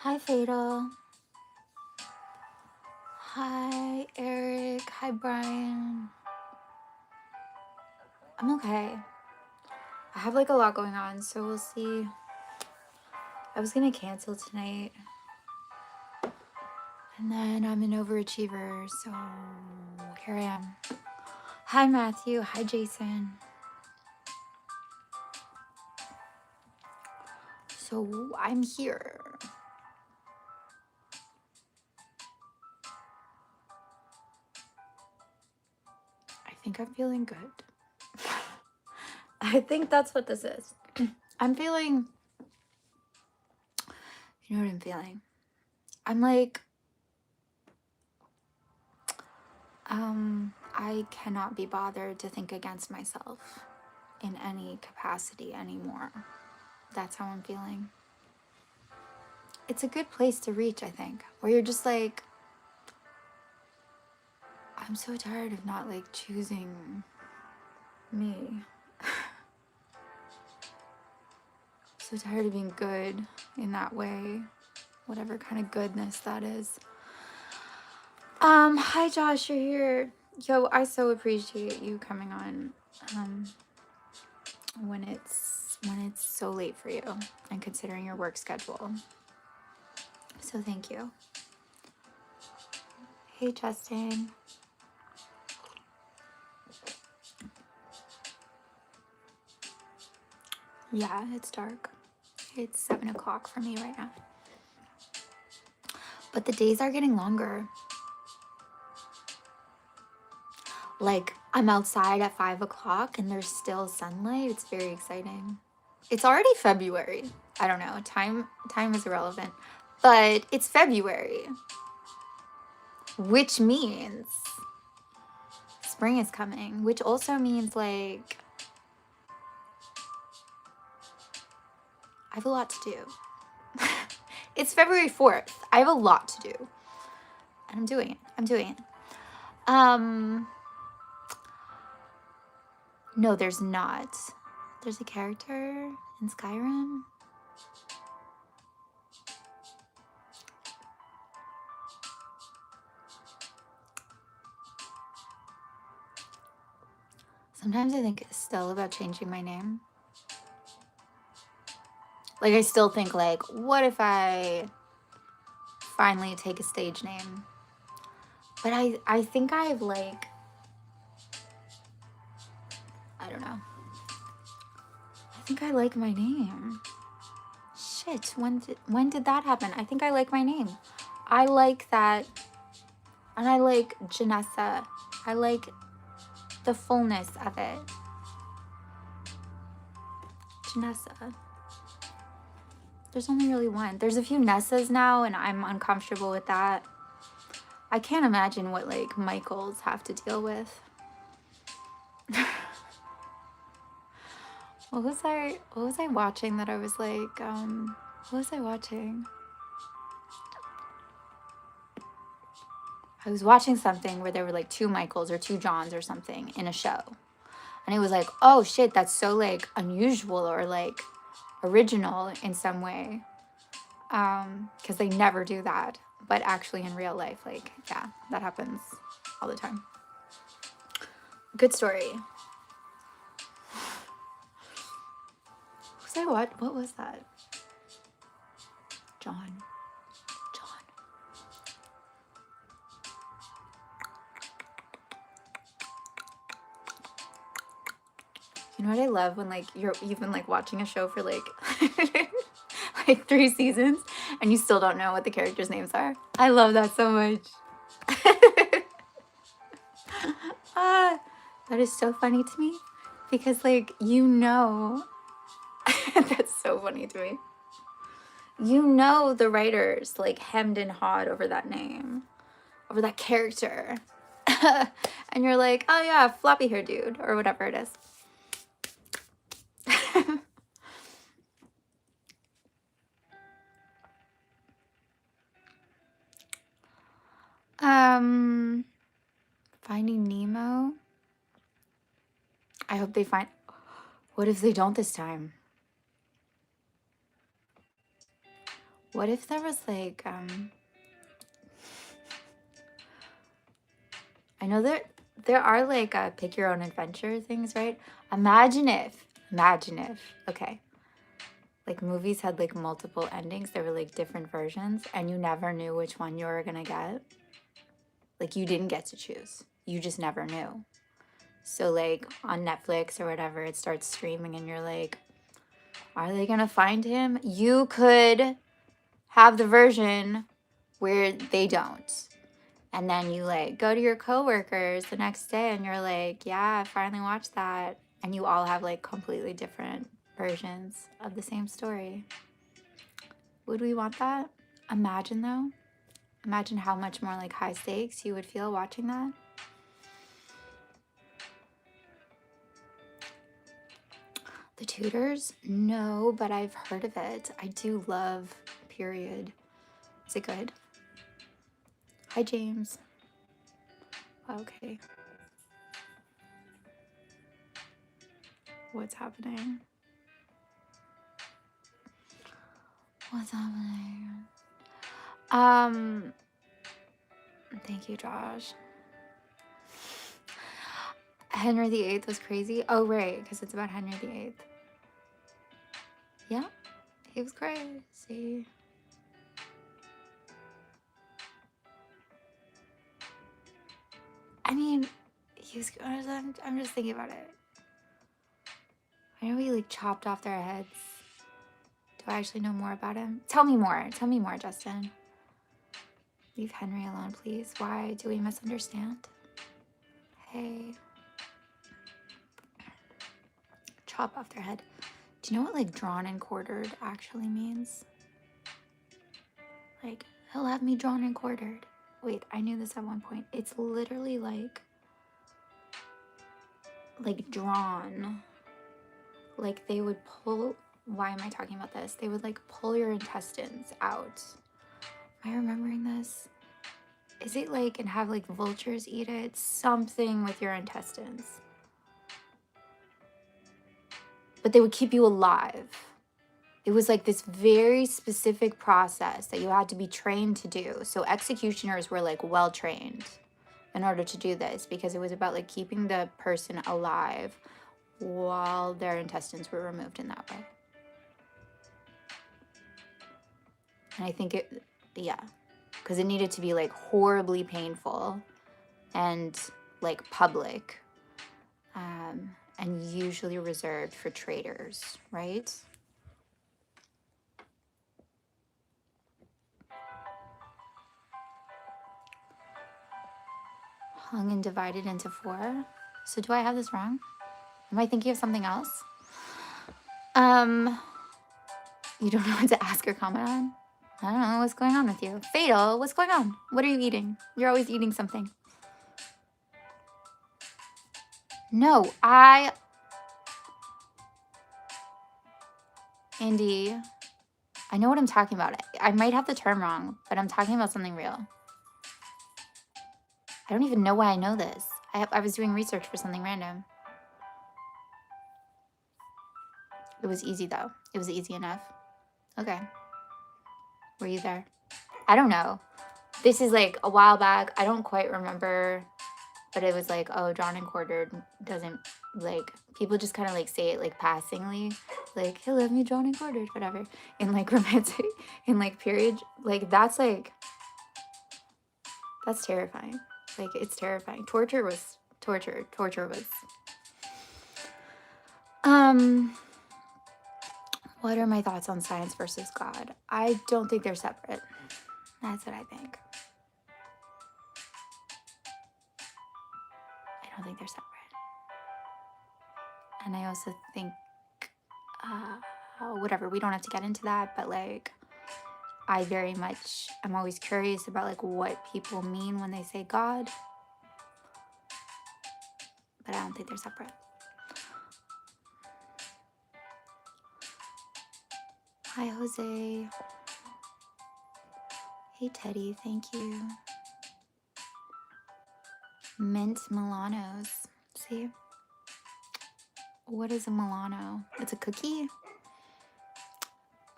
Hi, Fatal. Hi, Eric. Hi, Brian. I'm okay. I have like a lot going on, so we'll see. I was gonna cancel tonight, and then I'm an overachiever, so here I am. Hi, Matthew. Hi, Jason. So I'm here. I think I'm feeling good. I think that's what this is. I'm feeling, you know what I'm feeling? I'm like, I cannot be bothered to think against myself in any capacity anymore. That's how I'm feeling. It's a good place to reach, I think, where you're just like, I'm so tired of not like choosing me. So tired of being good in that way, whatever kind of goodness that is. Hi Josh, you're here. Yo, I so appreciate you coming on when it's so late for you and considering your work schedule. So thank you. Hey Justin. Yeah, it's dark. It's 7 o'clock for me right now. But the days are getting longer. Like, I'm outside at 5 o'clock and there's still sunlight. It's very exciting. It's already February. I don't know. Time is irrelevant. But it's February. Which means spring is coming. Which also means, like, I have a lot to do. It's February 4th. I have a lot to do. And I'm doing it. No, there's not. There's a character in Skyrim. Sometimes I think still about changing my name. Like, I still think, like, what if I finally take a stage name? But I think I've, like, I don't know. I think I like my name. Shit, when did that happen? I think I like my name. I like that. And I like Jenessa. I like the fullness of it. Jenessa. There's only really one. There's a few Nessas now, and I'm uncomfortable with that. I can't imagine what, like, Michaels have to deal with. What was I watching that I was like, what was I watching? I was watching something where there were like 2 Michaels or 2 Johns or something in a show. And it was like, oh shit, that's so like unusual or like original in some way. Because they never do that. But actually in real life, like, yeah, that happens all the time. Good story. What was that? John. You know what I love when like you've been like watching a show for like like 3 seasons and you still don't know what the characters' names are? I love that so much. That is so funny to me because like that's so funny to me. You know the writers like hemmed and hawed over that name, over that character. And you're like, oh yeah, floppy hair dude or whatever it is. Finding Nemo. I hope they find. What if they don't this time? What if there was like, I know there are like pick your own adventure things, right? Imagine if, okay, like movies had like multiple endings. There were like different versions and you never knew which one you were gonna get. Like you didn't get to choose. You just never knew. So like on Netflix or whatever, it starts streaming and you're like, are they gonna find him? You could have the version where they don't. And then you like go to your coworkers the next day and you're like, yeah, I finally watched that. And you all have like completely different versions of the same story. Would we want that? Imagine though. Imagine how much more like high stakes you would feel watching that. The Tudors? No, but I've heard of it. I do love period. Is it good? Hi, James. Okay. What's happening? What's happening? Thank you, Josh. Henry VIII was crazy. Oh, right, because it's about Henry VIII. Yeah, he was crazy. I mean, he was. I'm just thinking about it. I know he like chopped off their heads. Do I actually know more about him? Tell me more. Tell me more, Justin. Leave Henry alone, please. Why do we misunderstand? Hey. Chop off their head. Do you know what like drawn and quartered actually means? Like, he'll have me drawn and quartered. Wait, I knew this at one point. It's literally like drawn. Like they would pull, why am I talking about this? They would like pull your intestines out. Am I remembering this? Is it like, and have like vultures eat it? Something with your intestines. But they would keep you alive. It was like this very specific process that you had to be trained to do. So executioners were like well trained in order to do this because it was about like keeping the person alive while their intestines were removed in that way. And I think it, yeah, because it needed to be like horribly painful and like public, and usually reserved for traitors, right? Hung and divided into 4. So do I have this wrong? Am I thinking of something else? You don't know what to ask or comment on? I don't know what's going on with you. Fatal, what's going on? What are you eating? You're always eating something. No, Andy, I know what I'm talking about. I might have the term wrong, but I'm talking about something real. I don't even know why I know this. I was doing research for something random. It was easy though. It was easy enough. Okay. Were you there? I don't know. This is like a while back. I don't quite remember, but it was like, oh, drawn and quartered doesn't, like, people just kind of like say it like passingly, like, he'll have me drawn and quartered, whatever. In like romantic, in like period, like that's terrifying. Like, it's terrifying. Torture was. What are my thoughts on science versus God? I don't think they're separate. That's what I think. I don't think they're separate. And I also think, whatever, we don't have to get into that, but like, I very much am always curious about like what people mean when they say God, but I don't think they're separate. Hi, Jose. Hey, Teddy, thank you. Mint Milanos. See? What is a Milano? It's a cookie?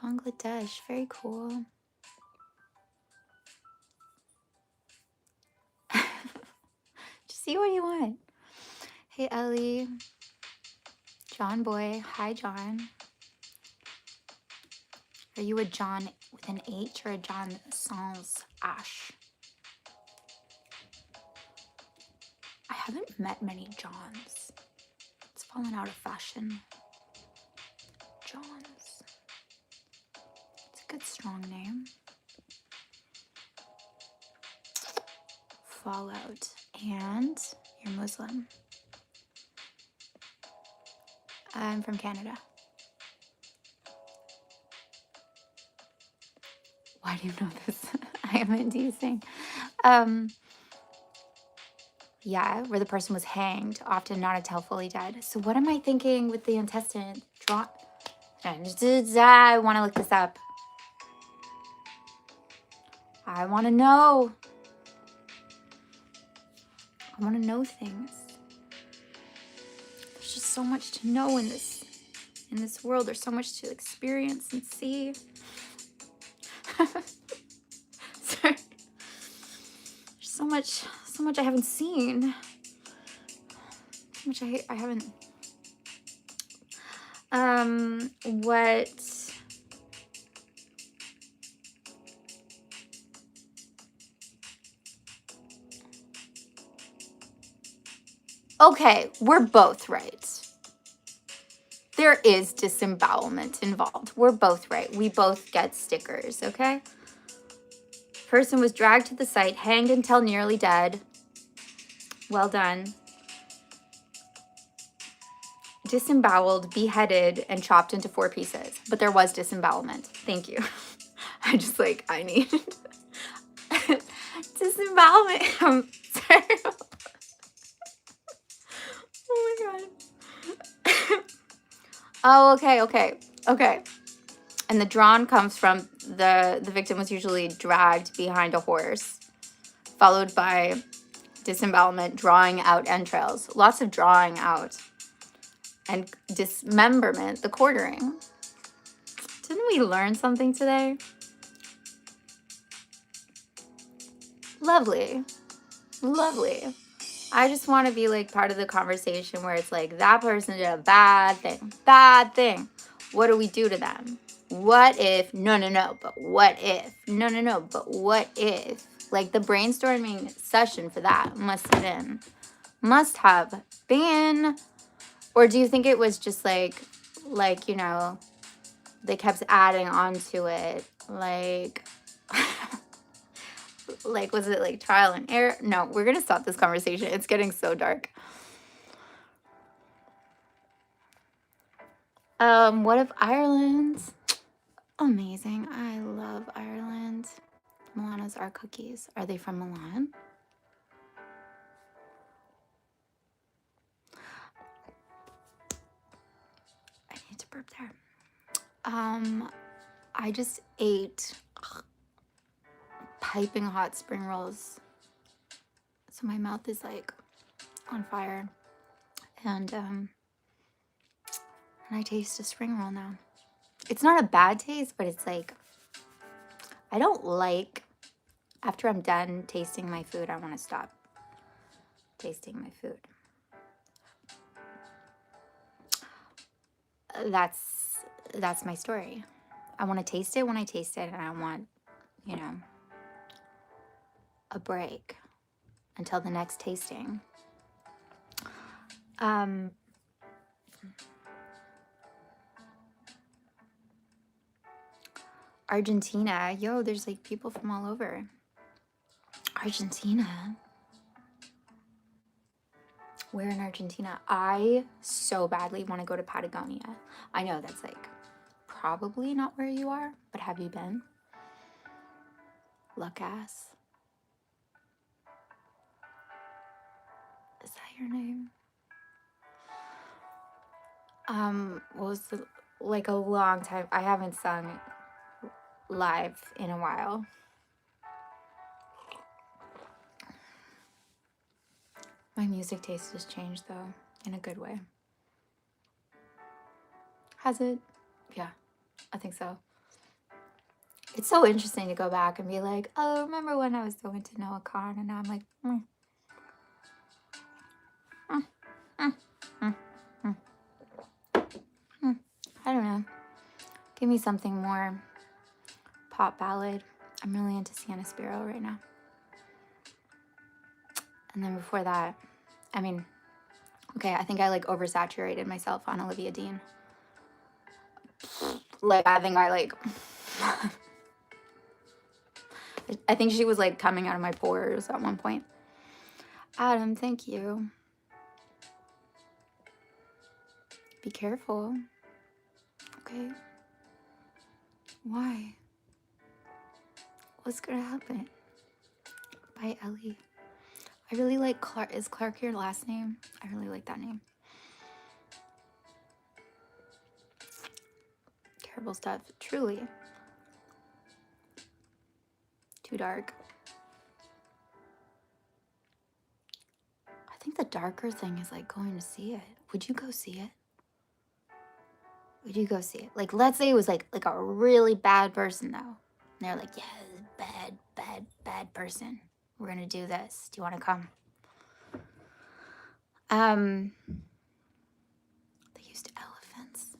Bangladesh, very cool. See what you want. Hey, Ellie. John Boy. Hi, John. Are you a John with an H or a John sans H? I haven't met many Johns. It's fallen out of fashion. Johns. It's a good strong name. Fallout. And you're Muslim. I'm from Canada. Why do you know this? I am inducing. Yeah, where the person was hanged, often not until fully dead. So what am I thinking with the intestine? I want to look this up. I want to know. I want to know things. There's just so much to know in this world. There's so much to experience and see. Sorry. There's so much I haven't seen. So much I haven't. What? Okay, we're both right. There is disembowelment involved. We're both right. We both get stickers, okay? Person was dragged to the site, hanged until nearly dead. Well done. Disemboweled, beheaded, and chopped into 4 pieces. But there was disembowelment. Thank you. I need disembowelment. I'm sorry. Oh my god. Oh, okay. And the drawn comes from the victim was usually dragged behind a horse, followed by disembowelment, drawing out entrails. Lots of drawing out. And dismemberment, the quartering. Didn't we learn something today? Lovely. I just want to be part of the conversation where it's that person did a bad thing. What do we do to them? What if? No, but what if? No, but what if? The brainstorming session for that must have been. Or do you think it was just they kept adding onto it? Was it trial and error? No, we're going to stop this conversation. It's getting so dark. What if Ireland? Amazing. I love Ireland. Milano's are cookies. Are they from Milan? I need to burp there. I just ate piping hot spring rolls. So my mouth is on fire. And I taste a spring roll now. It's not a bad taste, but it's I don't after I'm done tasting my food, I want to stop tasting my food. That's my story. I want to taste it when I taste it, and I want, a break until the next tasting. Argentina. Yo, there's people from all over. Argentina. Where in Argentina? I so badly want to go to Patagonia. I know that's probably not where you are, but have you been? Lucas. Is that your name? What was a long time. I haven't sung live in a while. My music taste has changed though, in a good way. Has it? Yeah, I think so. It's so interesting to go back and be oh, remember when I was so into Noah Khan, and now I'm I don't know. Give me something more pop ballad. I'm really into Sienna Spiro right now. And then before that, I mean, okay, I think I like oversaturated myself on Olivia Dean. Like, I think I like, I think she was like coming out of my pores at one point. Adam, thank you. Be careful. Okay. Why? What's gonna happen? Bye, Ellie. I really like Clark. Is Clark your last name? I really like that name. Terrible stuff. Truly. Too dark. I think the darker thing is like going to see it. Would you go see it? Would you go see it? Like, let's say it was like a really bad person though. And they're like, yeah, bad person. We're gonna do this. Do you want to come? They used elephants.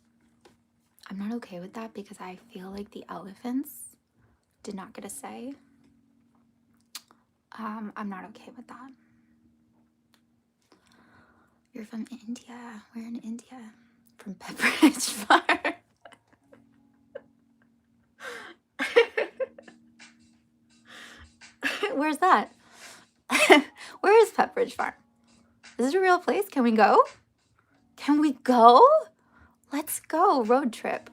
I'm not okay with that because I feel like the elephants did not get a say. I'm not okay with that. You're from India. We're in India. From Pepperidge Farm. Where's that? Where is Pepperidge Farm? Is it a real place? Can we go? Can we go? Let's go. Road trip.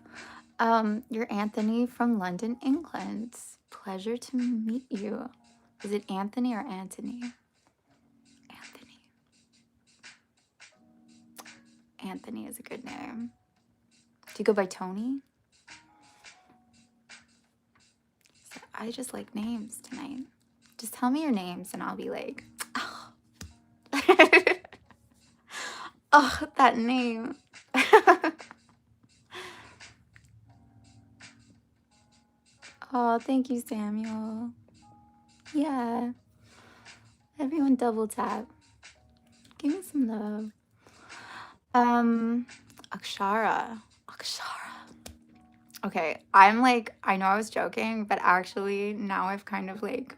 You're Anthony from London, England. Pleasure to meet you. Is it Anthony or Anthony? Anthony. Anthony is a good name. Do you go by Tony? So I just like names tonight. Just tell me your names and I'll be like, oh, oh that name. Oh, thank you, Samuel. Yeah. Everyone double tap. Give me some love. Akshara. Okay, I'm like, I know I was joking, but actually now I've kind of like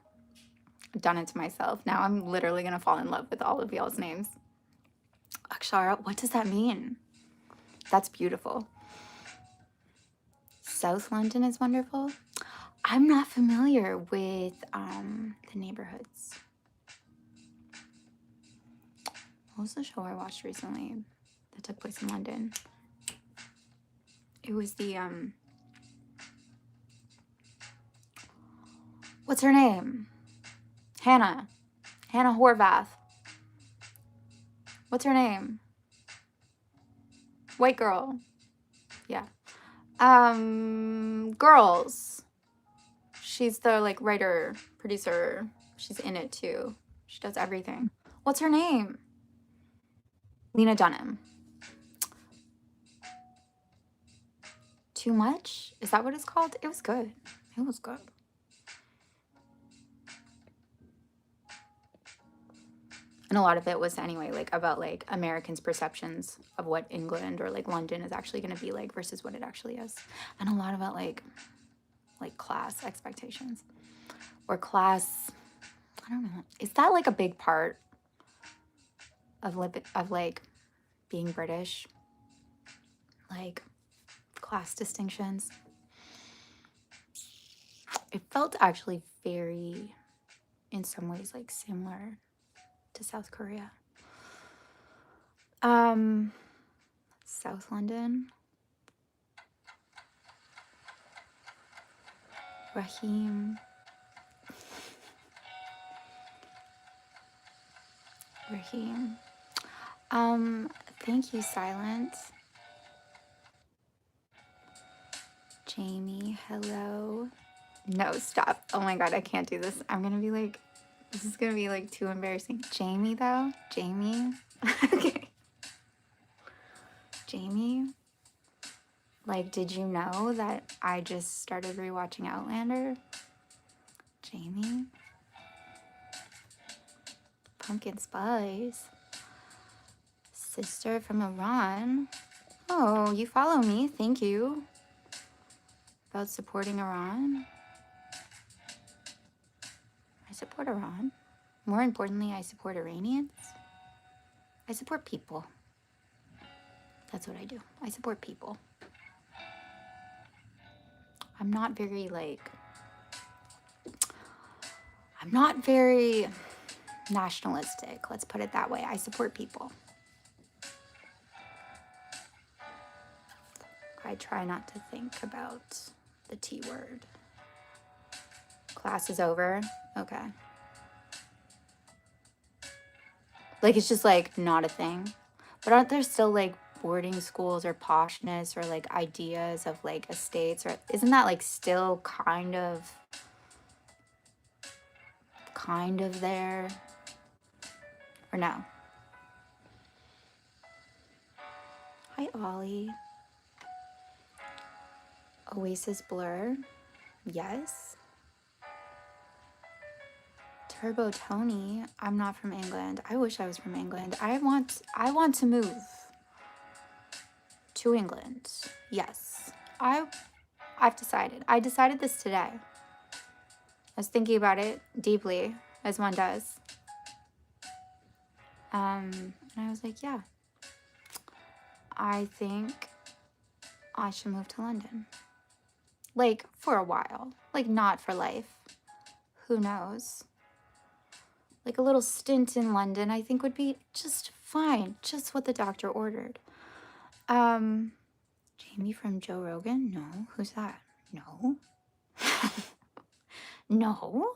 done it to myself. Now I'm literally gonna fall in love with all of y'all's names. Akshara, what does that mean? That's beautiful. South London is wonderful. I'm not familiar with the neighborhoods. What was the show I watched recently that took place in London? It was the what's her name? Hannah Horvath. What's her name? White girl. Yeah. Girls. She's the like writer, producer. She's in it too. She does everything. What's her name? Lena Dunham. Too Much? Is that what it's called? It was good. It was good. And a lot of it was anyway, like about like Americans' perceptions of what England or like London is actually going to be like versus what it actually is. And a lot about like class expectations or class, I don't know. Is that like a big part of like being British? Like class distinctions. It felt actually very, in some ways, like similar to South Korea. South London. Raheem. Thank you, Silent. Jamie, hello. No, stop. Oh my god, I can't do this. I'm gonna be like, this is gonna be like too embarrassing. Jamie, though? Jamie? Okay. Jamie? Like, did you know that I just started rewatching Outlander? Jamie? Pumpkin Spice? Sister from Iran? Oh, you follow me. Thank you. About supporting Iran. I support Iran. More importantly, I support Iranians. I support people. That's what I do. I support people. I'm not very nationalistic. Let's put it that way. I support people. I try not to think about the T word. Class is over. Okay. Like, it's just like not a thing. But aren't there still like boarding schools or poshness or like ideas of like estates, or isn't that like still kind of there? Or no? Hi, Ollie. Oasis Blur. Yes. Turbo Tony. I'm not from England. I wish I was from England. I want to move to England. Yes. I've decided. I decided this today. I was thinking about it deeply, as one does. And I was like, yeah. I think I should move to London. Like, for a while. Like, not for life. Who knows? Like, a little stint in London, I think would be just fine. Just what the doctor ordered. Jamie from Joe Rogan? No. Who's that? No. No.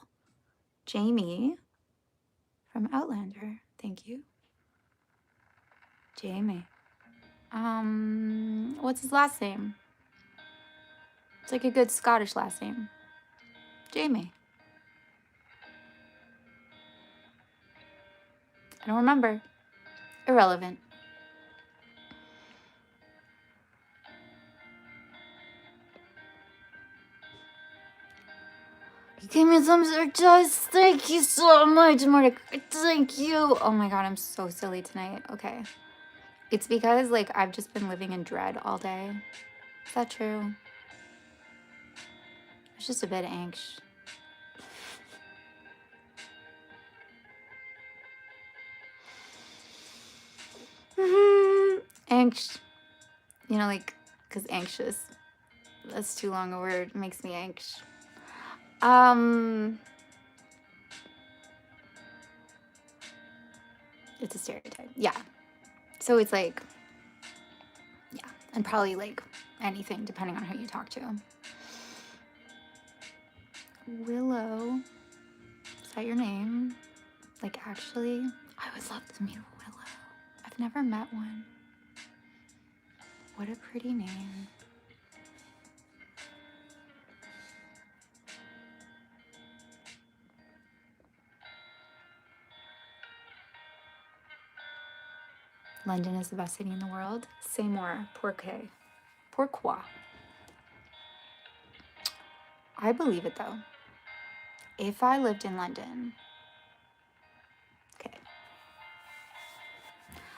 Jamie from Outlander. Thank you. Jamie. What's his last name? It's like a good Scottish last name. Jamie. I don't remember. Irrelevant. You gave me some surprise. Thank you so much, Mordecai. Thank you. Oh my god, I'm so silly tonight. Okay. It's because, like, I've just been living in dread all day. Is that true? It's just a bit anxious. Anxious. You know, like, because anxious. That's too long a word. It makes me anxious. It's a stereotype. Yeah. So it's like, yeah. And probably, like, anything, depending on who you talk to. Willow. Is that your name? Like, actually, I would love to meet a Willow. I've never met one. What a pretty name. London is the best city in the world. Say more. Pourquoi? Pourquoi? I believe it, though. If I lived in London, okay,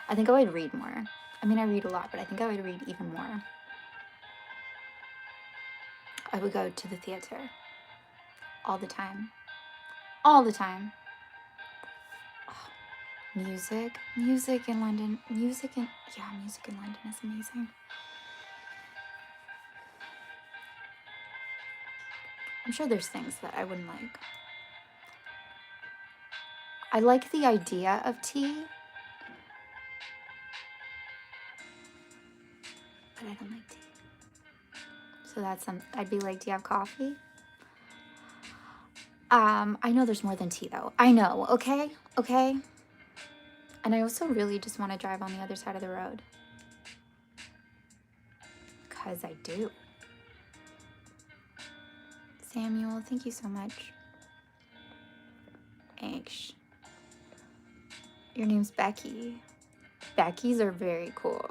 I think I would read more. I mean, I read a lot, but I think I would read even more. I would go to the theater all the time. All the time. Oh, music in London. Music in London is amazing. I'm sure there's things that I wouldn't like. I like the idea of tea, but I don't like tea. So that's I'd be like, do you have coffee? I know there's more than tea though. I know, okay? Okay? And I also really just want to drive on the other side of the road. Because I do. Samuel, thank you so much. Anx. Your name's Becky. Beckys are very cool.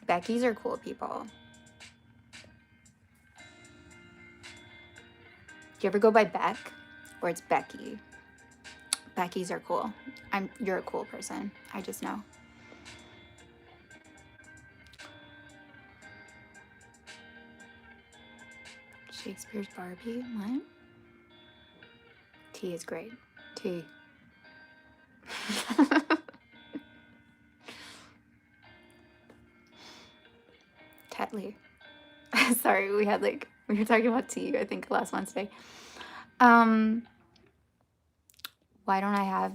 Beckys are cool people. Do you ever go by Beck? Or it's Becky? Beckys are cool. You're a cool person. I just know. Shakespeare's Barbie. What? Tea is great. Tea. Tetley. Sorry, we were talking about tea, I think, last Wednesday. Why don't I have,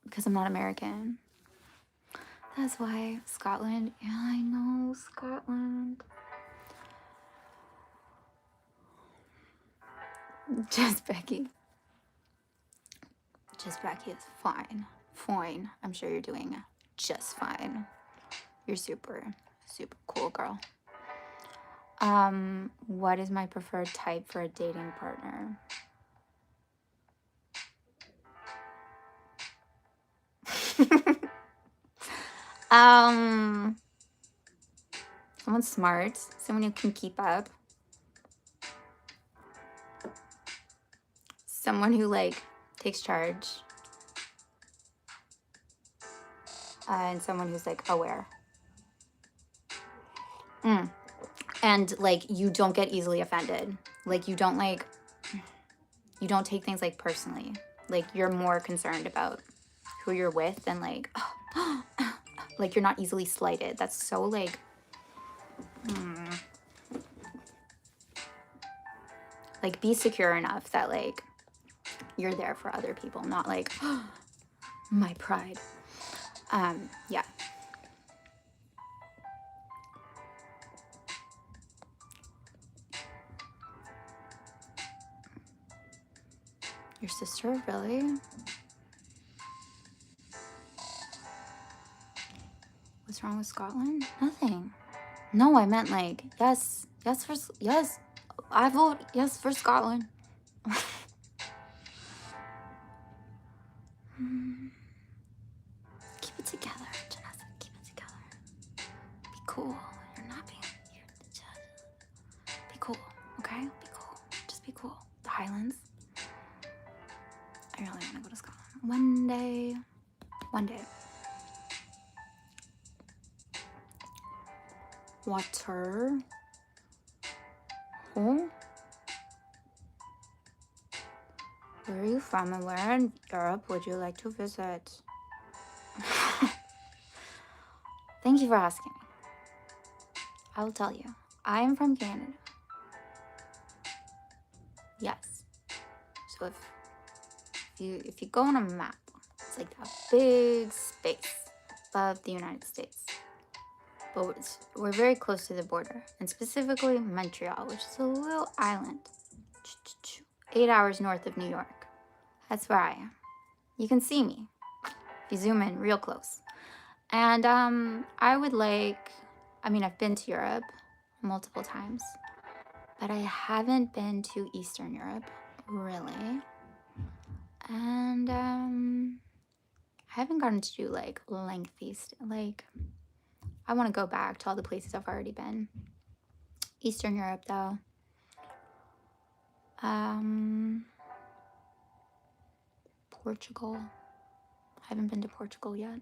because I'm not American. That's why. Scotland. Yeah, I know, Scotland. Just Becky. Just Becky is fine. Fine. I'm sure you're doing just fine. You're super, super cool, girl. What is my preferred type for a dating partner? Someone smart, someone who can keep up, someone who like takes charge, and someone who's like aware. And like you don't get easily offended. Like you don't take things like personally. Like you're more concerned about who you're with than like like you're not easily slighted. That's so like like be secure enough that like you're there for other people, not like my pride. Yeah. Your sister, really? What's wrong with Scotland? Nothing. No, I meant like yes, yes. I vote yes for Scotland. Keep it together, Jenessa. Keep it together. Be cool. You're not being. Be cool, okay? Be cool. Just be cool. The Highlands. I really want to go to Scotland one day. One day. Water. Oh. Where are you from and where in Europe would you like to visit? Thank you for asking. I will tell you. I am from Canada. Yes. So if you go on a map, it's like that big space above the United States. But we're very close to the border, and specifically Montreal, which is a little island 8 hours north of New York. That's where I am. You can see me if you zoom in real close. And I would like, I mean, I've been to Europe multiple times, but I haven't been to Eastern Europe, really. And I haven't gotten to do like lengthy, like I want to go back to all the places I've already been. Eastern Europe, though. Portugal. I haven't been to Portugal yet.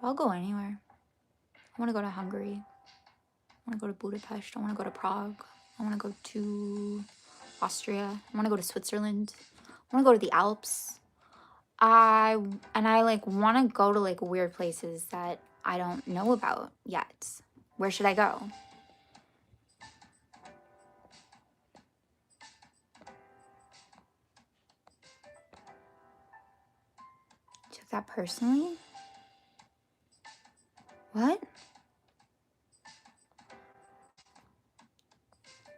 I'll go anywhere. I want to go to Hungary. I want to go to Budapest. I want to go to Prague. I want to go to Austria. I want to go to Switzerland. I want to go to the Alps. I like want to go to like weird places that I don't know about yet. Where should I go? Took that personally? What?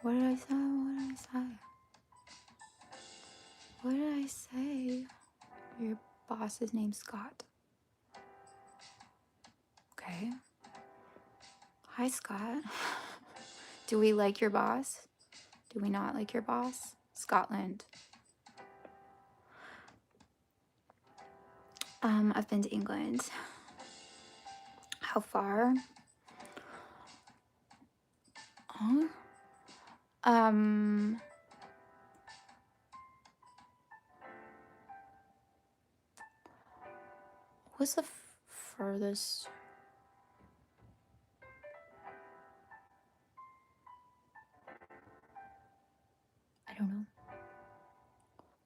What did I say? What did I say? Your boss's name's Scott. Okay. Hi, Scott. Do we like your boss? Do we not like your boss? Scotland. I've been to England. How far? Huh? What's the furthest?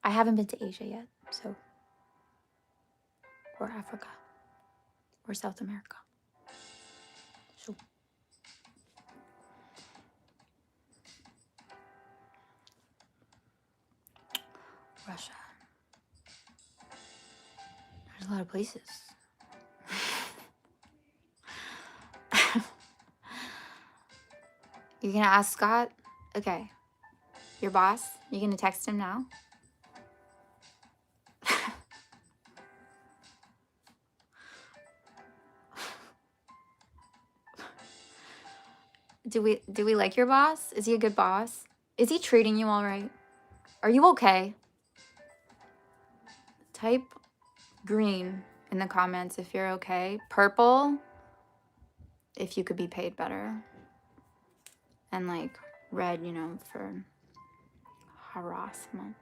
I haven't been to Asia yet, so, or Africa, or South America. So, Russia. There's a lot of places. You're gonna ask Scott? Okay. Your boss? You gonna text him now? Do we like your boss? Is he a good boss? Is he treating you all right? Are you okay? Type green in the comments if you're okay. Purple if you could be paid better. And like red, you know, for harassment.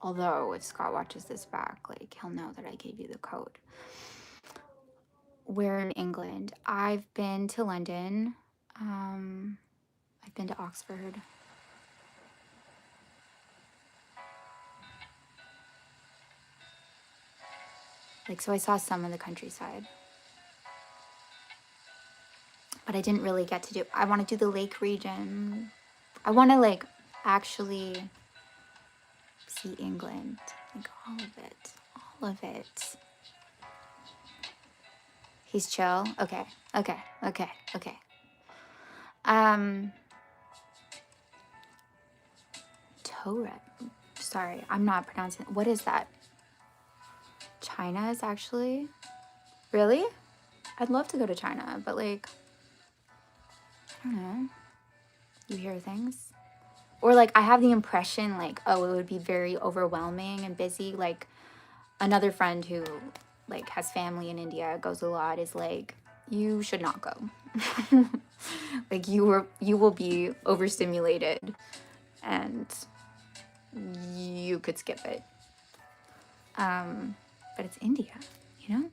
Although if Scott watches this back, like he'll know that I gave you the code. We're in England. I've been to London. I've been to Oxford. Like, so I saw some of the countryside. But I didn't really get to do, I want to do the lake region. I want to like actually see England. Like all of it. All of it. He's chill? Okay. Okay. Okay. Okay. Torah. Sorry, I'm not pronouncing it. What is that? China is actually? Really? I'd love to go to China, but like, I don't know. You hear things? Or like, I have the impression like, oh, it would be very overwhelming and busy. Like, another friend who like has family in India, goes a lot, is like, you should not go. Like, you will be overstimulated and you could skip it. But it's India, you know?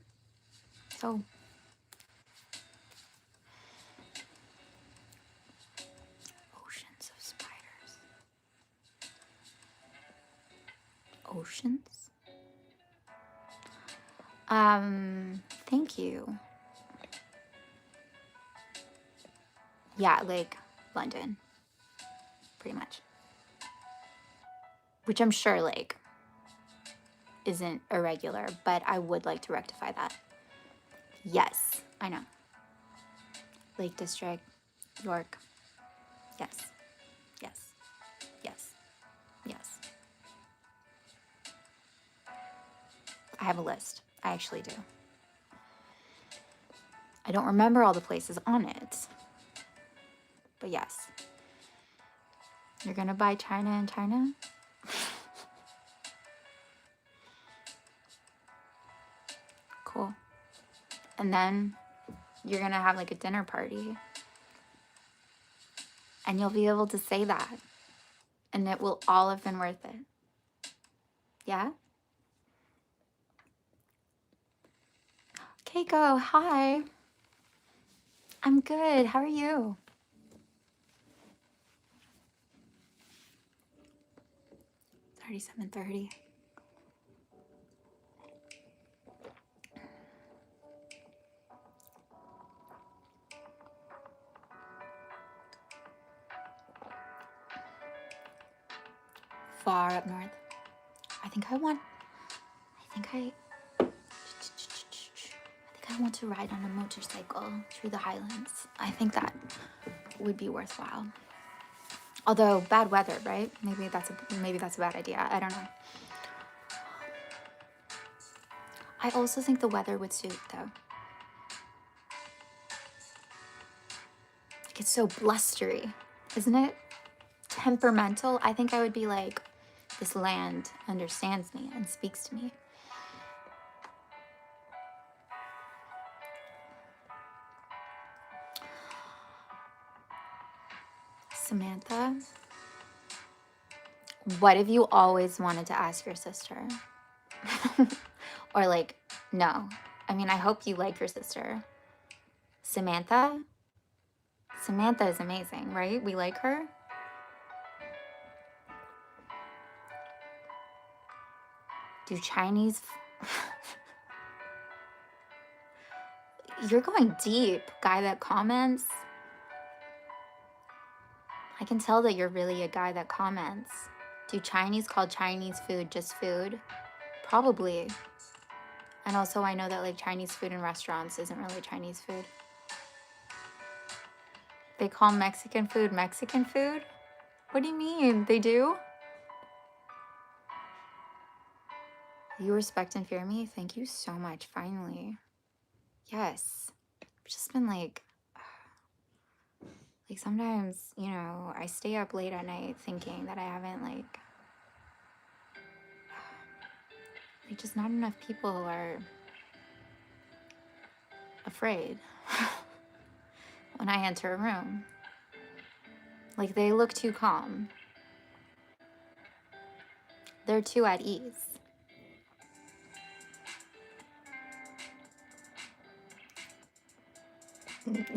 So oceans of spiders. Oceans? Thank you. Yeah, like London. Pretty much. Which I'm sure like isn't irregular, but I would like to rectify that. Yes, I know. Lake District, York. Yes. Yes. Yes. Yes. I have a list. I actually do. I don't remember all the places on it. But yes. You're gonna buy China in China? Cool. And then you're gonna have like a dinner party. And you'll be able to say that. And it will all have been worth it. Yeah? Keiko, hi. I'm good. How are you? It's 37:30. Far up north. I think I want to ride on a motorcycle through the Highlands. I think that would be worthwhile. Although bad weather, right? Maybe that's a bad idea. I don't know. I also think the weather would suit though. Like, it's so blustery, isn't it? Temperamental. I think I would be like, this land understands me and speaks to me. Samantha, what have you always wanted to ask your sister? Or like, no. I mean, I hope you like your sister. Samantha? Samantha is amazing, right? We like her. Do Chinese... You're going deep, guy that comments. I can tell that you're really a guy that comments. Do Chinese call Chinese food just food? Probably. And also I know that like Chinese food in restaurants isn't really Chinese food. They call Mexican food Mexican food? What do you mean? They do? You respect and fear me? Thank you so much, finally. Yes. I've just been like sometimes, you know, I stay up late at night thinking that I haven't like just not enough people are afraid when I enter a room. Like they look too calm. They're too at ease.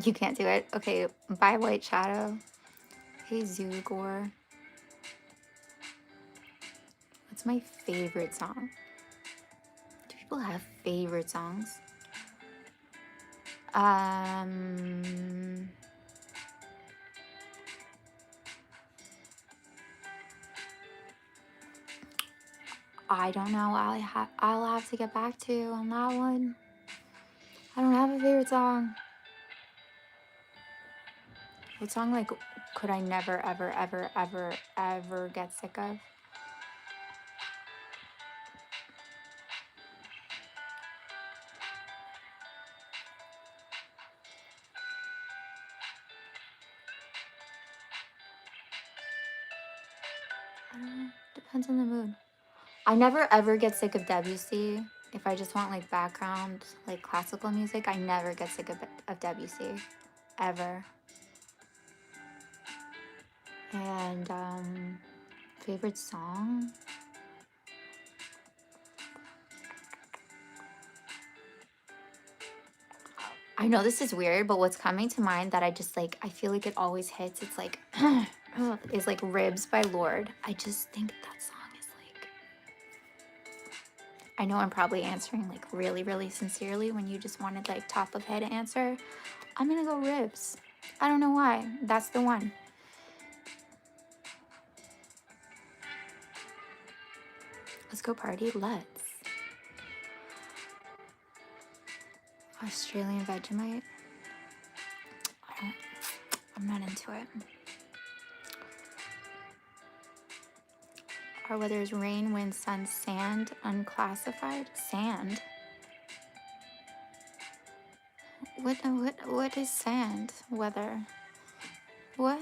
You can't do it. Okay, bye White Shadow. Hey Zugor. What's my favorite song? Do people have favorite songs? I don't know. I'll have to get back to you on that one. I don't have a favorite song. What song like could I never ever ever ever ever get sick of? I don't know. Depends on the mood. I never ever get sick of Debussy. If I just want like background, like classical music, I never get sick of Debussy. Ever. And favorite song? I know this is weird, but what's coming to mind that I just like, I feel like it always hits, it's like, is like Ribs by Lorde. I just think that song is like, I know I'm probably answering like really, really sincerely when you just wanted like top of head answer. I'm gonna go Ribs. I don't know why. That's the one. Let's go party. Let's. Australian Vegemite. I'm not into it. Our weather is rain, wind, sun, sand, unclassified. Sand? What is sand? Weather? What?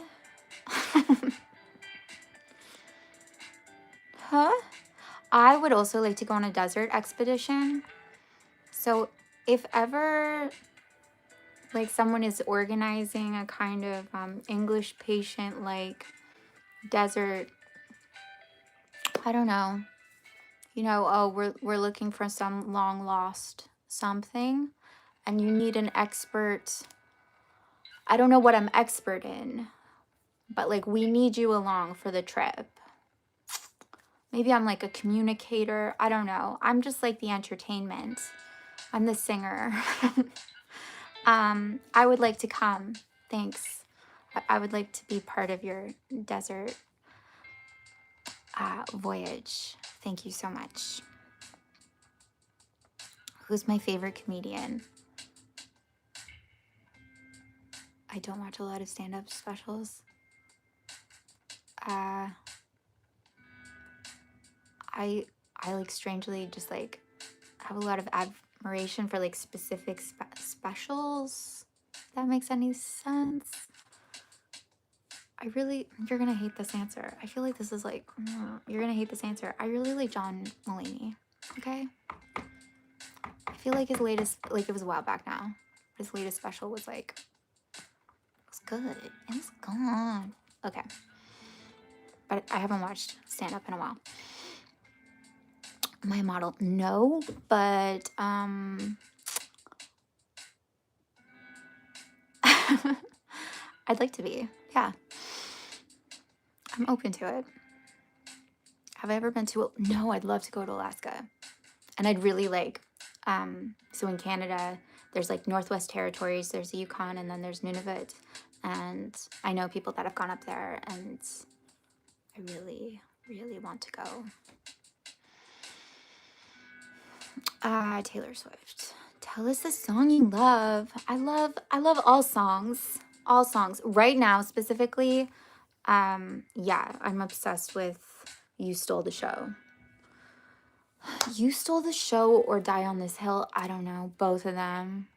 Huh? I would also like to go on a desert expedition. So if ever like someone is organizing a kind of English patient like desert, I don't know, you know, oh, we're looking for some long lost something and you need an expert. I don't know what I'm expert in, but like we need you along for the trip. Maybe I'm like a communicator. I don't know. I'm just like the entertainment. I'm the singer. I would like to come. Thanks. I would like to be part of your desert voyage. Thank you so much. Who's my favorite comedian? I don't watch a lot of stand-up specials. I like strangely just like have a lot of admiration for like specific specials. If that makes any sense. You're gonna hate this answer. I feel like this is like, you're gonna hate this answer. I really like John Mulaney, okay? I feel like his latest, like it was a while back now. His latest special was like, it was good. It was good. Okay. But I haven't watched stand-up in a while. My model, no, but I'd like to be. Yeah. I'm open to it. Have I ever been to? No, I'd love to go to Alaska. And I'd really like, so in Canada, there's like Northwest Territories, there's the Yukon, and then there's Nunavut. And I know people that have gone up there, and I really, really want to go. Taylor Swift. Tell us the song you love. I love all songs. All songs. Right now, specifically, yeah, I'm obsessed with You Stole the Show. You Stole the Show or Die on This Hill. I don't know. Both of them.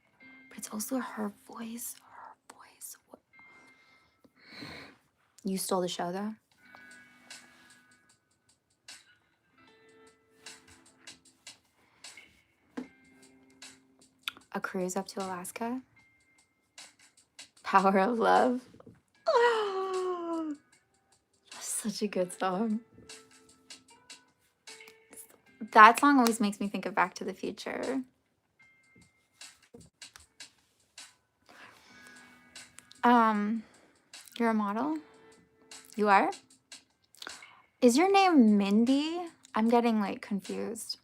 But it's also her voice. Her voice. You Stole the Show, though. A Cruise Up to Alaska. Power of Love. Oh, that's such a good song. That song always makes me think of Back to the Future. You're a model? You are? Is your name Mindy? I'm getting like confused.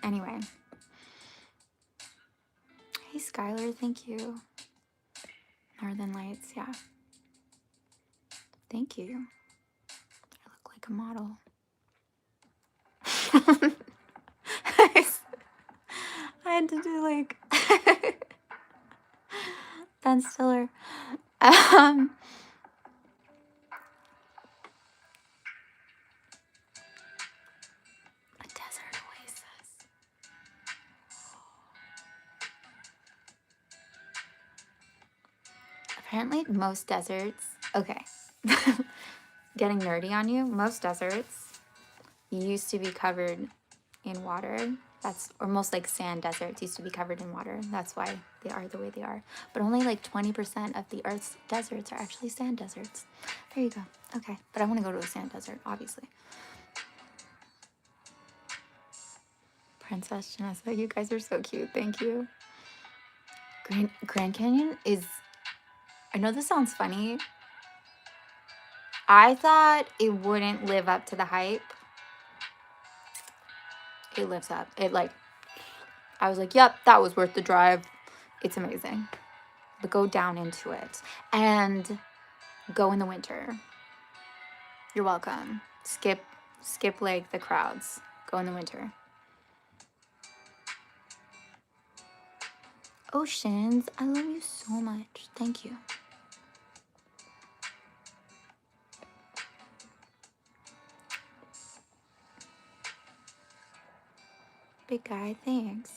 Anyway. Hey Skylar, thank you. Northern Lights, yeah. Thank you. I look like a model. I had to do like Ben Stiller. A desert oasis. Apparently most deserts, okay. Getting nerdy on you, most deserts used to be covered in water. Or most like sand deserts used to be covered in water. That's why they are the way they are. But only like 20% of the Earth's deserts are actually sand deserts. There you go. Okay, but I want to go to a sand desert, obviously. Princess Jenessa, you guys are so cute. Thank you. Grand Canyon is, I know this sounds funny. I thought it wouldn't live up to the hype. It lives up. I was like, yep, that was worth the drive. It's amazing. But go down into it. And go in the winter. You're welcome. Skip like the crowds. Go in the winter. Oceans, I love you so much. Thank you. Big guy, thanks.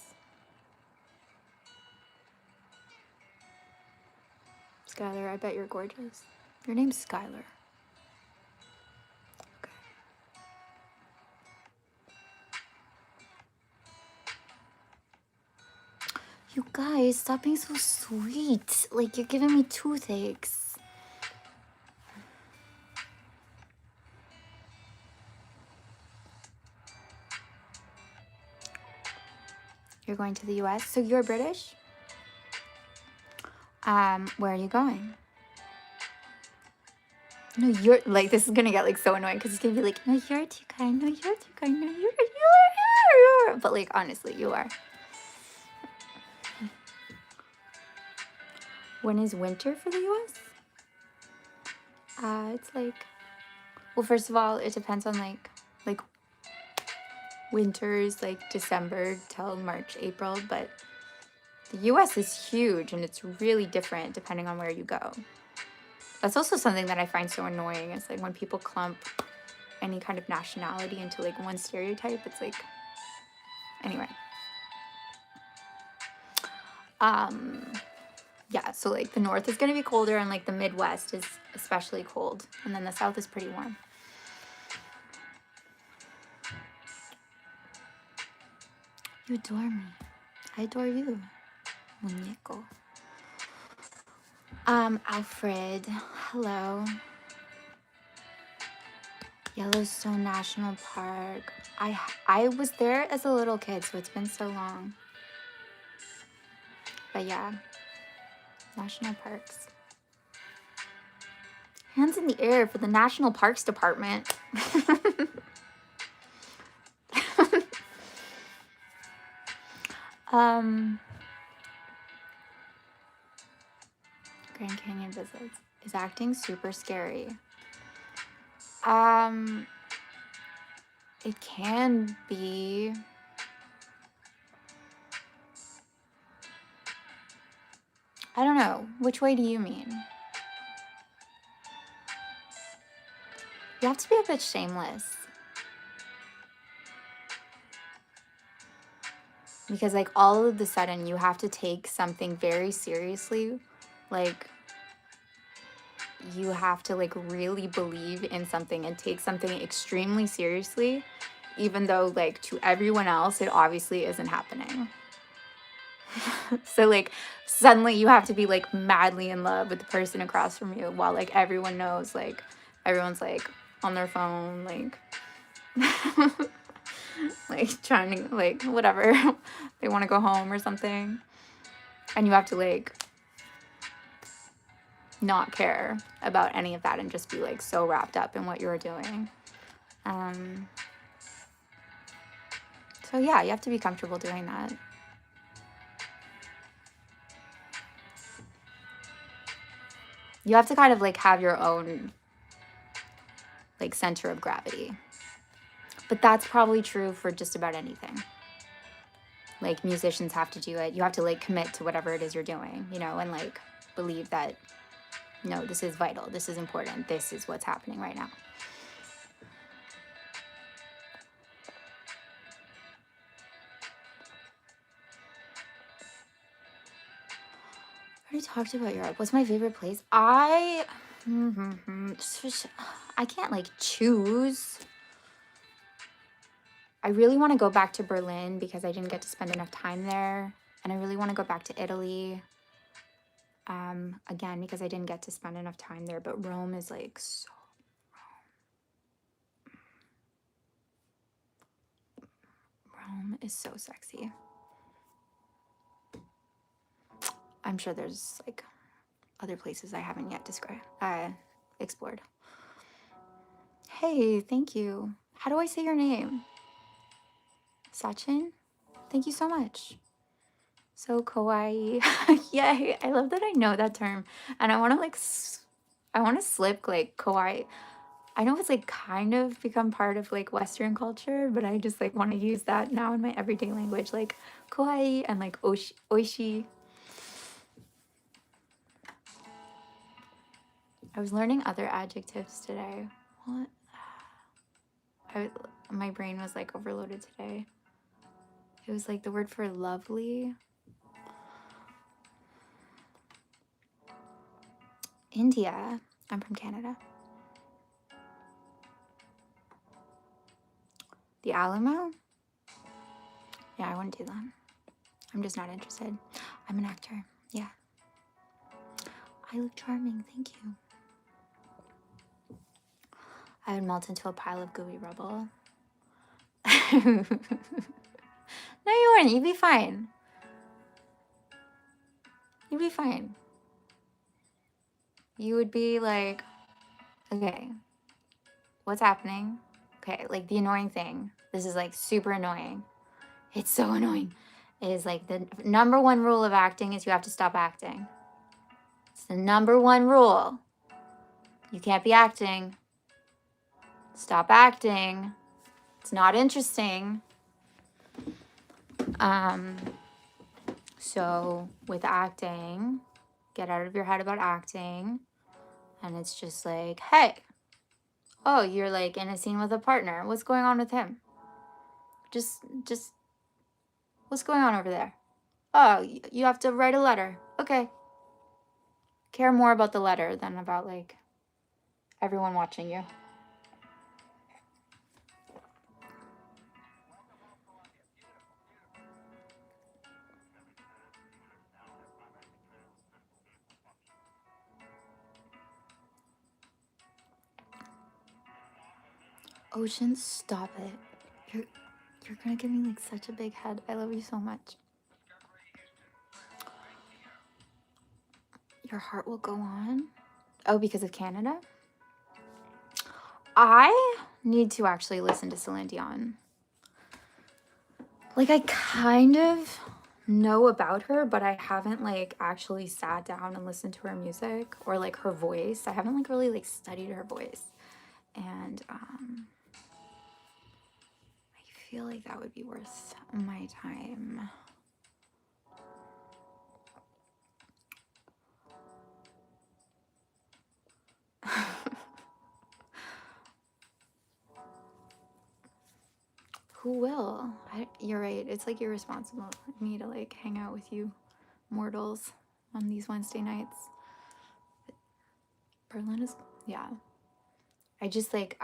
Skylar, I bet you're gorgeous. Your name's Skylar. Okay. You guys, stop being so sweet. Like, you're giving me toothaches. You're going to the US? So you're British? Where are you going? No, you're like, this is gonna get like so annoying because it's gonna be like, no, you're too kind, no, you're too kind, no, you're. But like, honestly, you are. When is winter for the US? It's like, well, first of all, it depends on like winters like December till March, April, but the US is huge and it's really different depending on where you go. That's also something that I find so annoying. It's like when people clump any kind of nationality into like one stereotype, it's like, anyway. Yeah, so like the north is gonna be colder and like the Midwest is especially cold. And then the south is pretty warm. You adore me. I adore you. Muñeco. Alfred, hello. Yellowstone National Park. I was there as a little kid, so it's been so long. But yeah, National parks. Hands in the air for the National Parks Department. Grand Canyon visits. Is acting super scary? It can be. I don't know. Which way do you mean? You have to be a bit shameless. Because like all of a sudden you have to take something very seriously. Like you have to like really believe in something and take something extremely seriously, even though like to everyone else it obviously isn't happening. So like suddenly you have to be like madly in love with the person across from you while like everyone knows, like everyone's like on their phone, like like trying to like whatever they want to go home or something, and you have to like not care about any of that and just be like so wrapped up in what you're doing. So yeah, you have to be comfortable doing that. You have to kind of like have your own like center of gravity. But that's probably true for just about anything. Like musicians have to do it. You have to like commit to whatever it is you're doing, you know, and like believe that, no, this is vital. This is important. This is what's happening right now. I already talked about Europe. What's my favorite place? I can't like choose. I really want to go back to Berlin because I didn't get to spend enough time there. And I really want to go back to Italy. Again, because I didn't get to spend enough time there. But Rome is like so... Rome is so sexy. I'm sure there's like other places I haven't yet explored. Hey, thank you. How do I say your name? Sachin? Thank you so much. So kawaii. Yay. I love that I know that term. And I want to like, I want to slip like kawaii. I know it's like kind of become part of like Western culture, but I just like want to use that now in my everyday language, like kawaii and like oishi. I was learning other adjectives today. What? My brain was like overloaded today. It was like the word for lovely. India. I'm from Canada. The Alamo? Yeah, I wouldn't do that. I'm just not interested. I'm an actor. Yeah. I look charming. Thank you. I would melt into a pile of gooey rubble. No, you wouldn't. You'd be fine. You'd be fine. You would be like, okay, what's happening? Okay, like the annoying thing. This is like super annoying. It's so annoying. It is like the number one rule of acting is you have to stop acting. It's the number one rule. You can't be acting. Stop acting. It's not interesting. So with acting, get out of your head about acting. And it's just like, hey, oh, you're like in a scene with a partner. What's going on with him? Just, what's going on over there? Oh, you have to write a letter. Okay. Care more about the letter than about like everyone watching you. Ocean, stop it. You're gonna give me like such a big head. I love you so much. Your heart will go on. Oh, because of Canada? I need to actually listen to Celine Dion. Like, I kind of know about her, but I haven't like actually sat down and listened to her music or like her voice. I haven't like really like studied her voice. And I feel like that would be worth my time. Who will? You're right. It's like irresponsible of me to like hang out with you mortals on these Wednesday nights. Berlin is, yeah. I just like,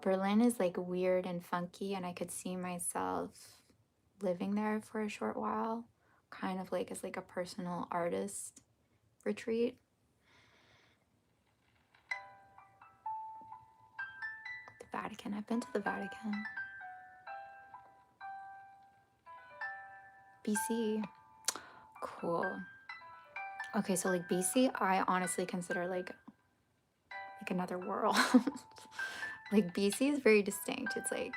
Berlin is like weird and funky, and I could see myself living there for a short while, kind of like as like a personal artist retreat. The Vatican. I've been to the Vatican. BC. Cool. Okay, so like BC, I honestly consider like another world. Like BC is very distinct. It's like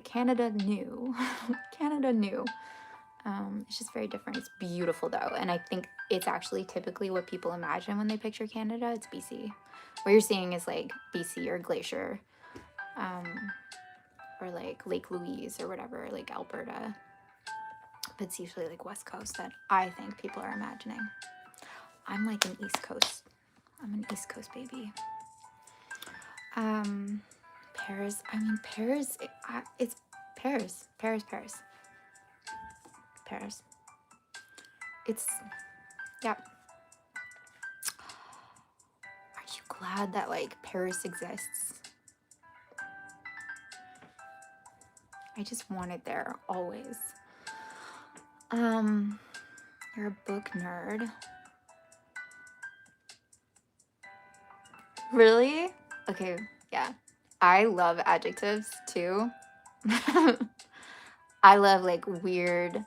Canada new. Canada new. It's just very different. It's beautiful though, and I think it's actually typically what people imagine when they picture Canada. It's BC. What you're seeing is like BC or Glacier, or like Lake Louise or whatever, like Alberta. But it's usually like West Coast that I think people are imagining. I'm like an East Coast. I'm an East Coast baby. Paris. I mean, Paris. It's Paris. Paris. It's, yeah. Are you glad that like Paris exists? I just want it there always. You're a book nerd. Really? Okay, yeah. I love adjectives too. I love like weird.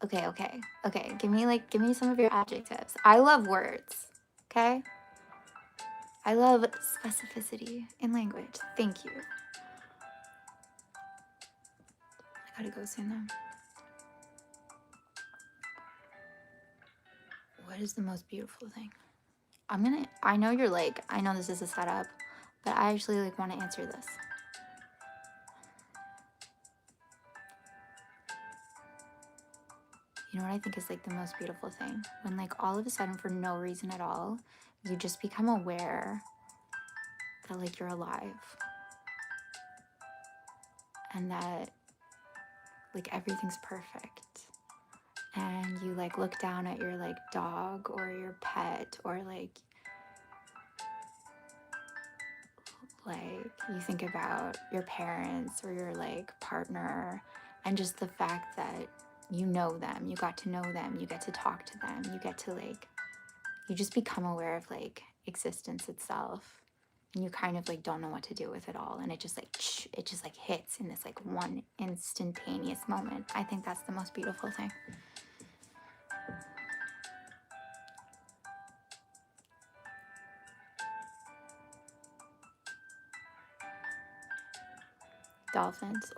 Okay. Give me some of your adjectives. I love words. Okay? I love specificity in language. Thank you. I gotta go soon though. What is the most beautiful thing? I know you're like, I know this is a setup, but I actually like want to answer this. You know what I think is like the most beautiful thing? When like all of a sudden, for no reason at all, you just become aware that like you're alive. And that like everything's perfect. And you like look down at your like dog or your pet, or like you think about your parents or your like partner, and just the fact that you know them, you got to know them, you get to talk to them, you get to like, you just become aware of like existence itself, and you kind of like don't know what to do with it all, and it just like hits in this like one instantaneous moment. I think that's the most beautiful thing. Dolphins.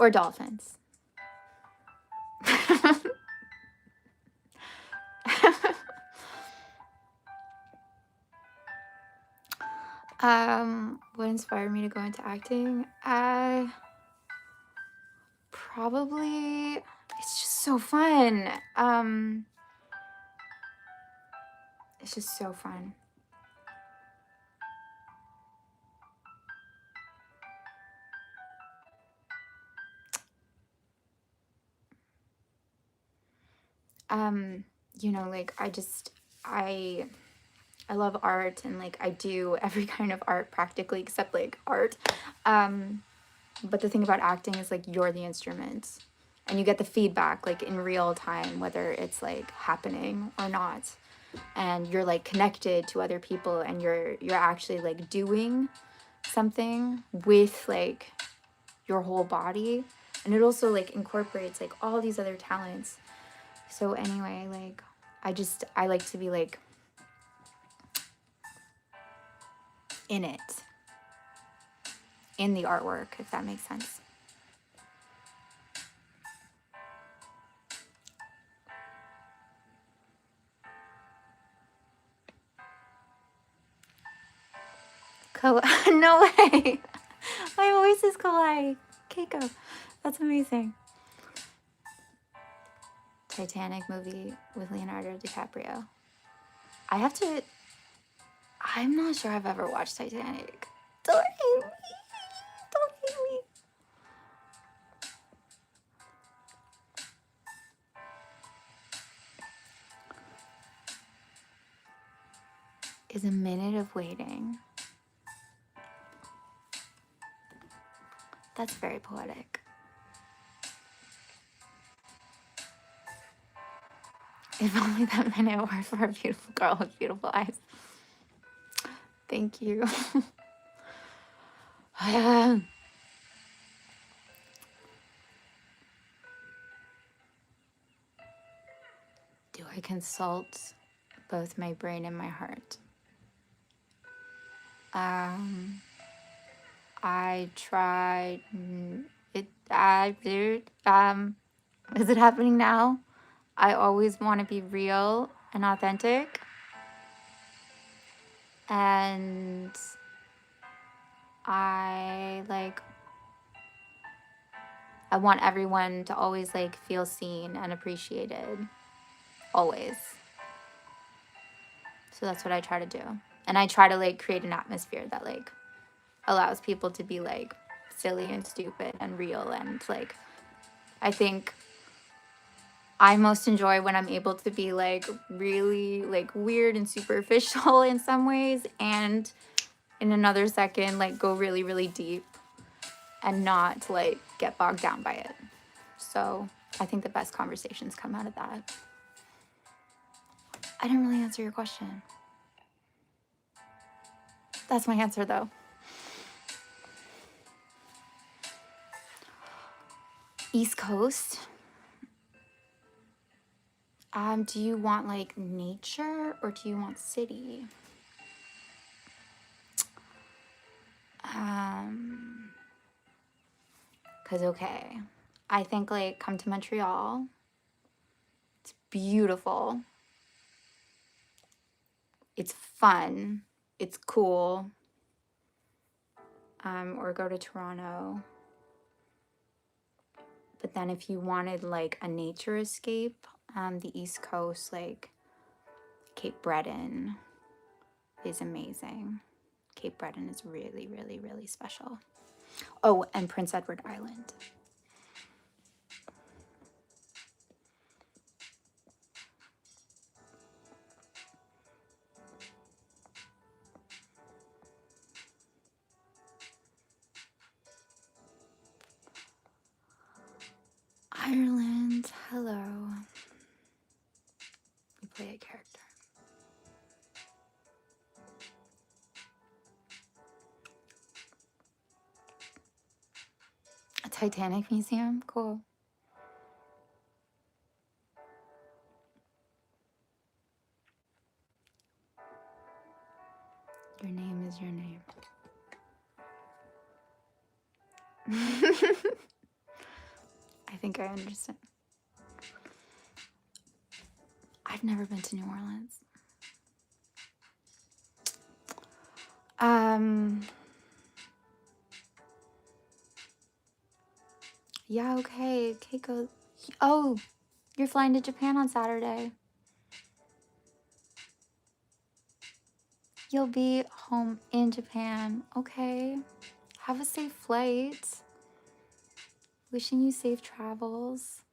What inspired me to go into acting? Probably, it's just so fun. It's just so fun. You know, like I love art, and like I do every kind of art practically except like art. But the thing about acting is like you're the instrument, and you get the feedback like in real time, whether it's like happening or not. And you're like connected to other people, and you're actually like doing something with like your whole body. And it also like incorporates like all these other talents. So anyway, like, I like to be like in it, in the artwork, if that makes sense. No way. My voice is kawaii. Keiko. That's amazing. Titanic movie with Leonardo DiCaprio. I'm not sure I've ever watched Titanic. Don't hate me. Don't hate me. Is a minute of waiting. That's very poetic. If only that minute were for a beautiful girl with beautiful eyes. Thank you. Do I consult both my brain and my heart? I tried it. Is it happening now? I always want to be real and authentic, and I want everyone to always like feel seen and appreciated, always. So that's what I try to do, and I try to like create an atmosphere that like allows people to be like silly and stupid and real, and like I think I most enjoy when I'm able to be like really like weird and superficial in some ways, and in another second like go really really deep and not like get bogged down by it. So I think the best conversations come out of that. I didn't really answer your question. That's my answer though. East Coast. Do you want like nature or do you want city? Cause okay, I think like come to Montreal. It's beautiful. It's fun. It's cool. Or go to Toronto. But then if you wanted like a nature escape, the East Coast, like Cape Breton is amazing. Cape Breton is really, really, really special. Oh, and Prince Edward Island. Ireland, hello. You play a character. A Titanic museum, cool. Your name is your name. I think I understand. I've never been to New Orleans. Yeah, okay. Keiko. Oh, you're flying to Japan on Saturday. You'll be home in Japan. Okay. Have a safe flight. Wishing you safe travels.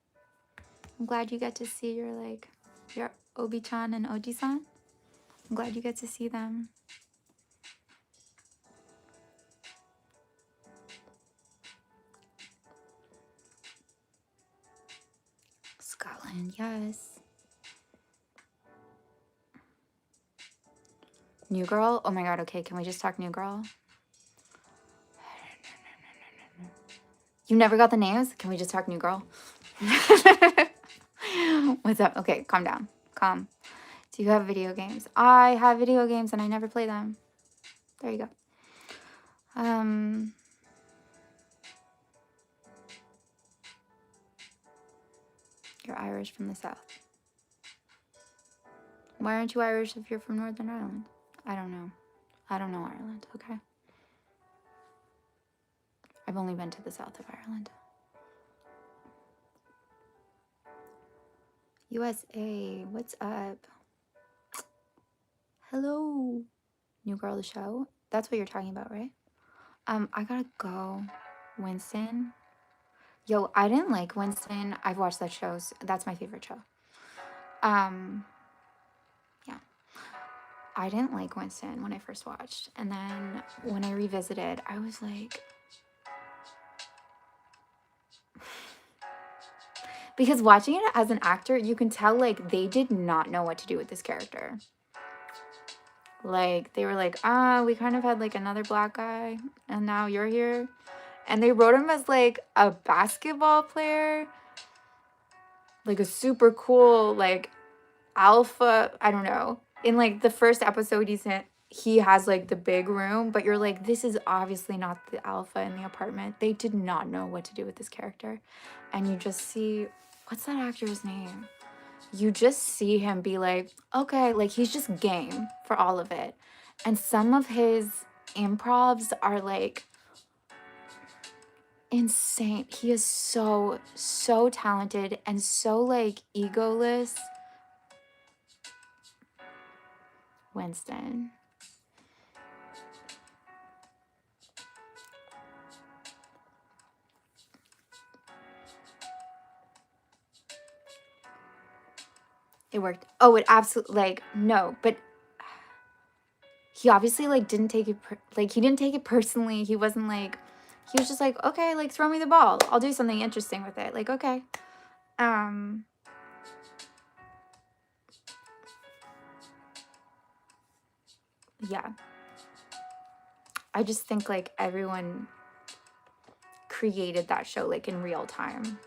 I'm glad you get to see your Obi-chan and Oji-san. I'm glad you get to see them. Scotland, yes. New Girl? Oh my god, okay, can we just talk New Girl? You never got the names? Can we just talk New Girl? What's up? Okay, calm down. Calm. Do you have video games? I have video games and I never play them. There you go. You're Irish from the South. Why aren't you Irish if you're from Northern Ireland? I don't know. I don't know Ireland, okay? I've only been to the south of Ireland. USA, what's up? Hello. New girl of the show. That's what you're talking about, right? I gotta go. Winston. Yo, I didn't like Winston. I've watched that show. That's my favorite show. Yeah. I didn't like Winston when I first watched. And then when I revisited, I was like... Because watching it as an actor, you can tell, like, they did not know what to do with this character. Like, they were like, we kind of had, like, another black guy, and now you're here. And they wrote him as, like, a basketball player. Like, a super cool, like, alpha, I don't know. In, like, the first episode he has, like, the big room, but you're like, this is obviously not the alpha in the apartment. They did not know what to do with this character. And you just see, what's that actor's name? You just see him be like, okay, like, he's just game for all of it. And some of his improvs are, like, insane. He is so talented and so, like, egoless. Winston. It worked. Oh, it absolutely, like, no, but he obviously, like, didn't take it, he didn't take it personally. He wasn't, like, he was just like, okay, like, throw me the ball. I'll do something interesting with it. Like, okay. Yeah. I just think, like, everyone created that show, like, in real time.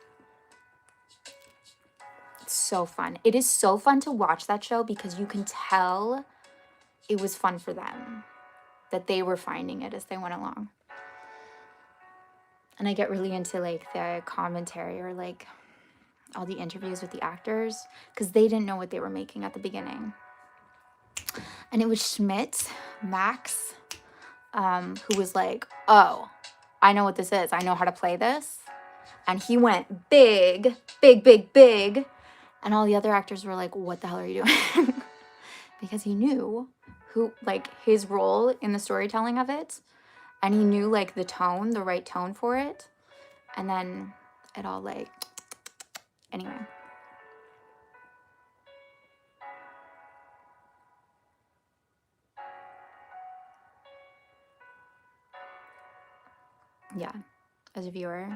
It's so fun. It is so fun to watch that show because you can tell it was fun for them, that they were finding it as they went along. And I get really into, like, the commentary or, like, all the interviews with the actors because they didn't know what they were making at the beginning. And it was Schmidt, Max, who was like, oh, I know what this is. I know how to play this. And he went big, big, big, big. And all the other actors were like, what the hell are you doing? Because he knew who, like, his role in the storytelling of it. And he knew, like, the tone, the right tone for it. And then it all, like, anyway. Yeah, as a viewer.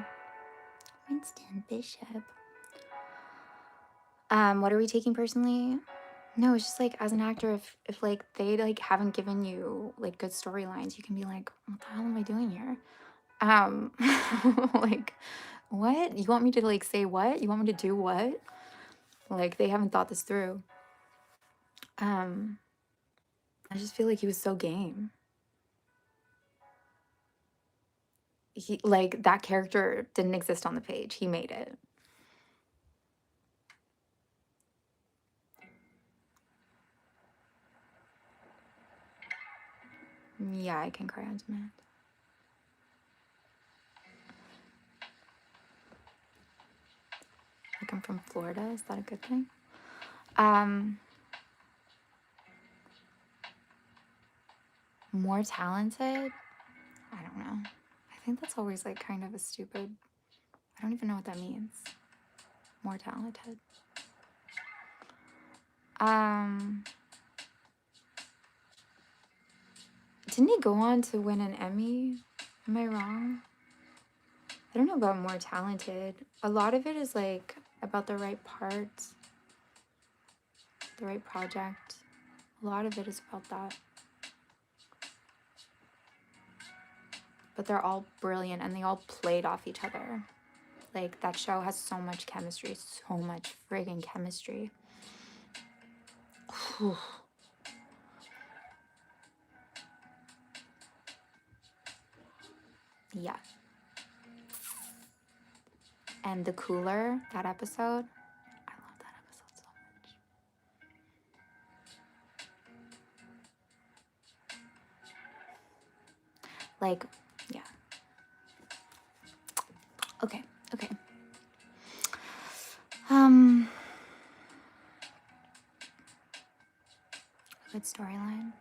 Winston Bishop. What are we taking personally? No, it's just, like, as an actor, if like, they, like, haven't given you, like, good storylines, you can be like, what the hell am I doing here? Like, what? You want me to, like, say what? You want me to do what? Like, they haven't thought this through. I just feel like he was so game. He, like, that character didn't exist on the page. He made it. Yeah, I can cry on demand. Like, I'm from Florida. Is that a good thing? More talented? I don't know. I think that's always, like, kind of a stupid... I don't even know what that means. More talented. Didn't he go on to win an Emmy? Am I wrong? I don't know about more talented. A lot of it is, like, about the right parts, the right project. A lot of it is about that. But they're all brilliant and they all played off each other. Like, that show has so much chemistry, so much friggin' chemistry. Whew. Yeah. And the cooler, that episode, I love that episode so much. Like, yeah. Okay. Good storyline.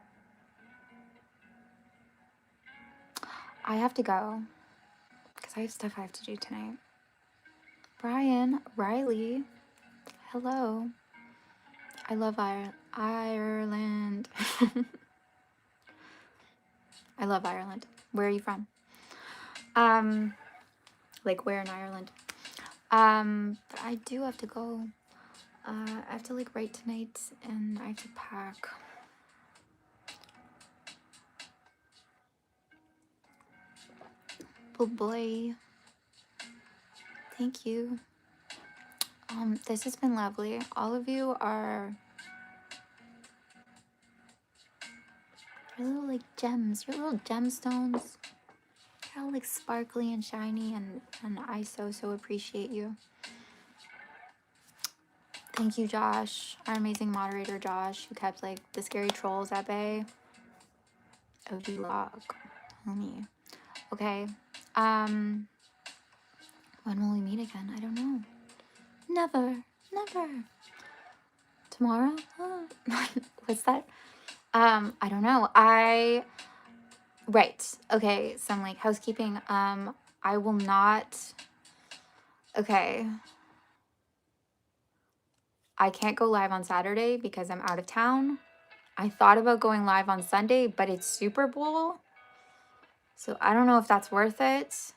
I have to go because I have stuff I have to do tonight. Brian, Riley, hello. I love Ireland. I love Ireland. Where are you from? Like, where in Ireland? But I do have to go. I have to like write tonight, and I have to pack. Oh boy. Thank you. This has been lovely. All of you are your little like gems, your little gemstones. You're all like sparkly and shiny, and I so appreciate you. Thank you, Josh, our amazing moderator, Josh, who kept like the scary trolls at bay. OG log, homie. Okay. When will we meet again? I don't know. Never. Tomorrow? What's that? I don't know. Right. Okay. Some like housekeeping. I will not. Okay. I can't go live on Saturday because I'm out of town. I thought about going live on Sunday, but it's Super Bowl. So I don't know if that's worth it.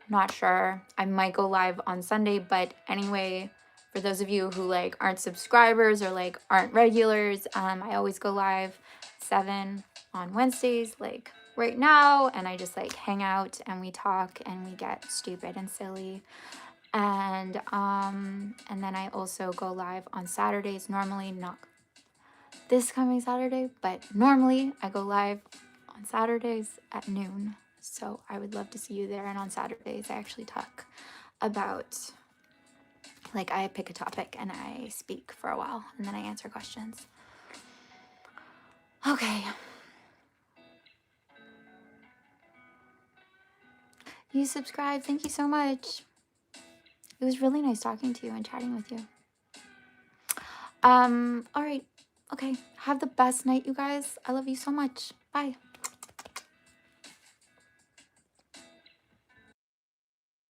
Not sure. I might go live on Sunday, but anyway, for those of you who like aren't subscribers or like aren't regulars, I always go live 7 on Wednesdays, like right now, and I just like hang out and we talk and we get stupid and silly. And then I also go live on Saturdays, normally not this coming Saturday, but normally I go live on Saturdays at noon. So I would love to see you there. And on Saturdays, I actually talk about, like, I pick a topic and I speak for a while and then I answer questions. Okay. You subscribed. Thank you so much. It was really nice talking to you and chatting with you. All right. Okay. Have the best night, you guys. I love you so much. Bye.